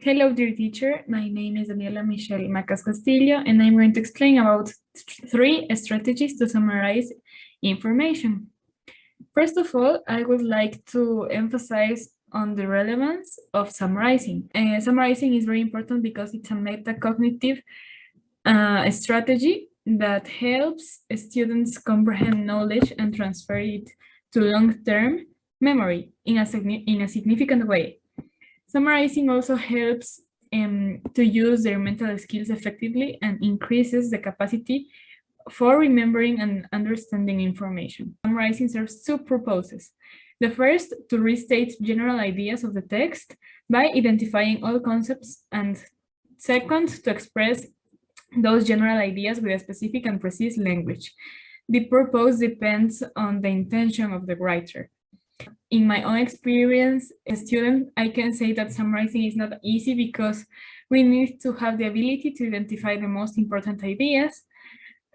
Hello, dear teacher. My name is Daniela Michelle Macas Castillo, and I'm going to explain about three strategies to summarize information. First of all, I would like to emphasize on the relevance of summarizing. Summarizing is very important because it's a metacognitive strategy that helps students comprehend knowledge and transfer it to long-term memory in a significant way. Summarizing also helps to use their mental skills effectively and increases the capacity for remembering and understanding information. Summarizing serves two purposes. The first, to restate general ideas of the text by identifying all concepts, and second, to express those general ideas with a specific and precise language. The purpose depends on the intention of the writer. In my own experience as a student, I can say that summarizing is not easy because we need to have the ability to identify the most important ideas,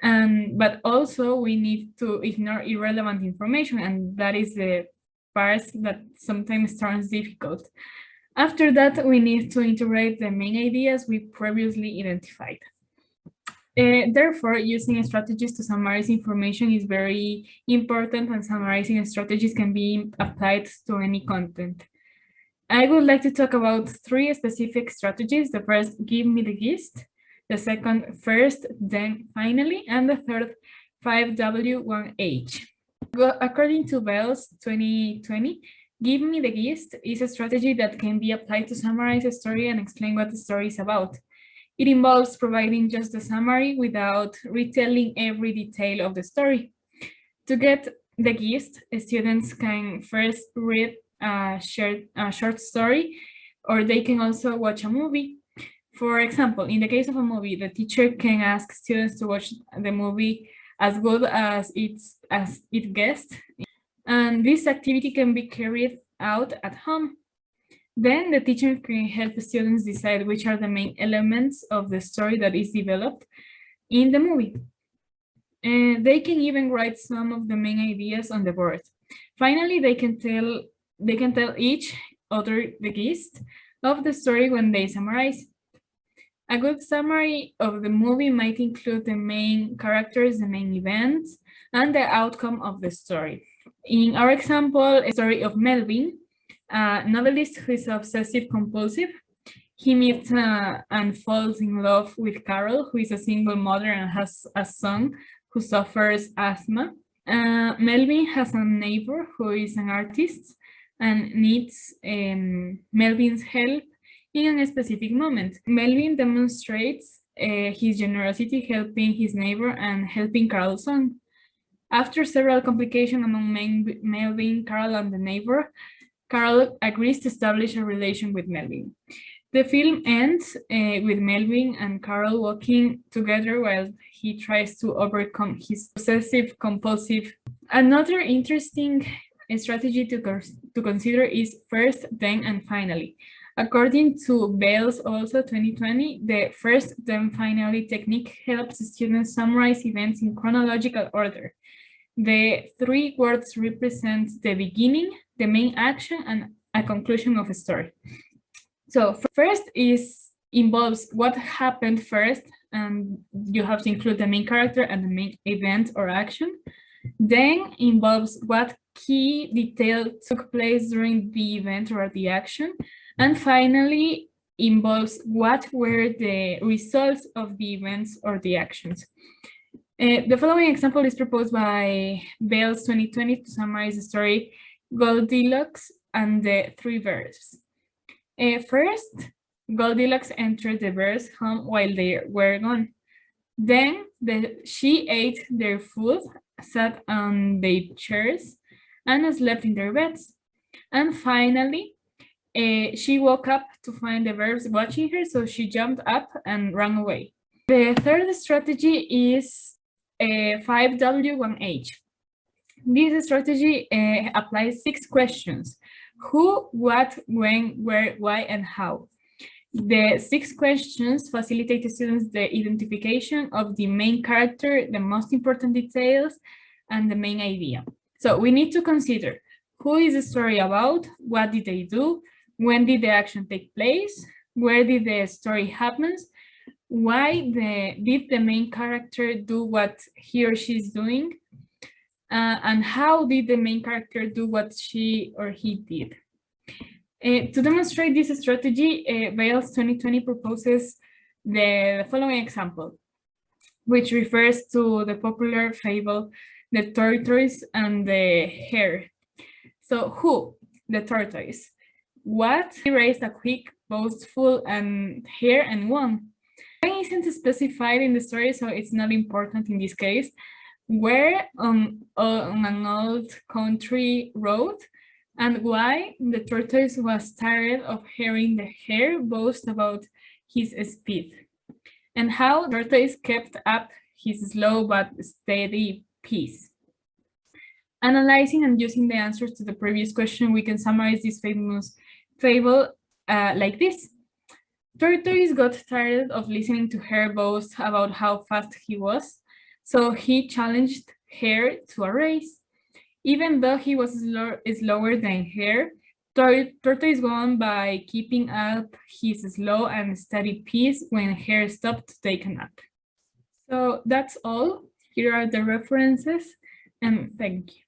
but also we need to ignore irrelevant information, and that is the part that sometimes turns difficult. After that, we need to integrate the main ideas we previously identified. Therefore, using strategies to summarize information is very important, and summarizing strategies can be applied to any content. I would like to talk about three specific strategies. The first, give me the gist. The second, first, then finally. And the third, 5W1H. According to Bell's 2020, give me the gist is a strategy that can be applied to summarize a story and explain what the story is about. It involves providing just a summary without retelling every detail of the story. To get the gist, students can first read a short story, or they can also watch a movie. For example, in the case of a movie, the teacher can ask students to watch the movie as good as it gets, and this activity can be carried out at home. Then the teacher can help students decide which are the main elements of the story that is developed in the movie. They can even write some of the main ideas on the board. Finally, they can tell each other the gist of the story when they summarize. A good summary of the movie might include the main characters, the main events, and the outcome of the story. In our example, a story of Melvin, a novelist who is obsessive-compulsive. He meets and falls in love with Carol, who is a single mother and has a son who suffers asthma. Melvin has a neighbor who is an artist and needs Melvin's help in a specific moment. Melvin demonstrates his generosity, helping his neighbor and helping Carol's son. After several complications among Melvin, Carol, and the neighbor, Carol agrees to establish a relation with Melvin. The film ends with Melvin and Carol walking together while he tries to overcome his obsessive-compulsive. Another interesting strategy to consider is first, then, and finally. According to Bell's also 2020, the first, then, finally technique helps students summarize events in chronological order. The three words represent the beginning, the main action, and a conclusion of a story. So first involves what happened first, and you have to include the main character and the main event or action. Then involves what key detail took place during the event or the action. And finally involves what were the results of the events or the actions. The following example is proposed by Bell's 2020 to summarize the story Goldilocks and the Three Bears. First, Goldilocks entered the bears' home while they were gone. Then she ate their food, sat on their chairs, and slept in their beds. And finally, she woke up to find the bears watching her, so she jumped up and ran away. The third strategy is 5W1H. This strategy applies 6 questions: who, what, when, where, why, and how. The 6 questions facilitate the students the identification of the main character, the most important details, and the main idea. So we need to consider who is the story about, what did they do, when did the action take place, where did the story happen, why did the main character do what he or she is doing, and how did the main character do what she or he did. To demonstrate this strategy, Bales 2020 proposes the following example, which refers to the popular fable, The Tortoise and the Hare. So who? The tortoise. What? He raised a quick, boastful hare and won. Why isn't specified in the story, so it's not important in this case. Where? On an old country road. And why? The tortoise was tired of hearing the hare boast about his speed. And how the tortoise kept up his slow but steady pace. Analyzing and using the answers to the previous question, we can summarize this famous fable like this. Tortoise got tired of listening to hare boast about how fast he was, so he challenged hare to a race. Even though he was slower than hare, Tortoise won by keeping up his slow and steady pace when hare stopped to take a nap. So that's all. Here are the references, and thank you.